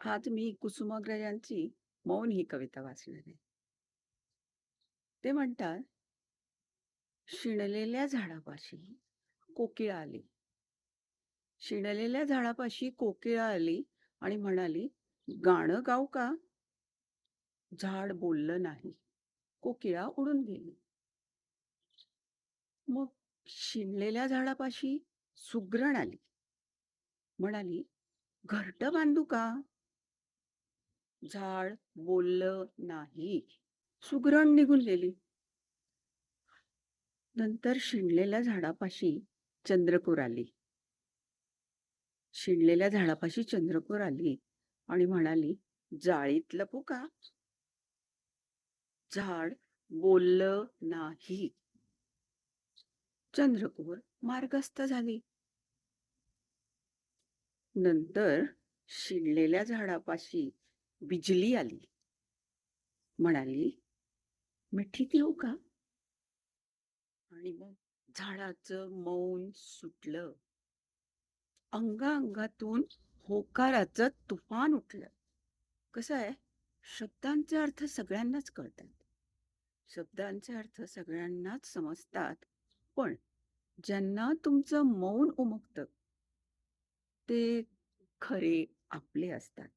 आज मी कुसुमाग्रजांची मौन ही कविता वाचणार आहे. ते म्हणतात, "शिणलेल्या झाडापाशी कोकिळा आली. शिणलेल्या झाडापाशी कोकिळा आली आणि म्हणाली, गाणं गाऊ का?" झाड बोललं नाही. कोकिळा उडून गेली. मग शिणलेल्या झाडापाशी सुगरण आली. म्हणाली, "घरटं बांधू का?" झाड बोललं नाही. सुगरण निघून गेली. नंतर शिणलेल्या झाडापाशी चंद्रकोर आली. शिणलेल्या झाडापाशी चंद्रकोर आली आणि म्हणाली, "जाळीत लपू का?" झाड बोललं नाही. चंद्रकोर मार्गस्थ झाली. नंतर शिणलेल्या झाडापाशी बिजली आली. म्हणाली, "मिठीत येऊ का?" आणि मग झाडाचं मौन सुटलं. अंगाअंगातून होकाराचं तुफान उठलं. कसं आहे, शब्दांचे अर्थ सगळ्यांनाच कळतात. शब्दांचे अर्थ सगळ्यांनाच समजतात. पण ज्यांना तुमचं मौन उमगतं, ते खरे आपले असतात.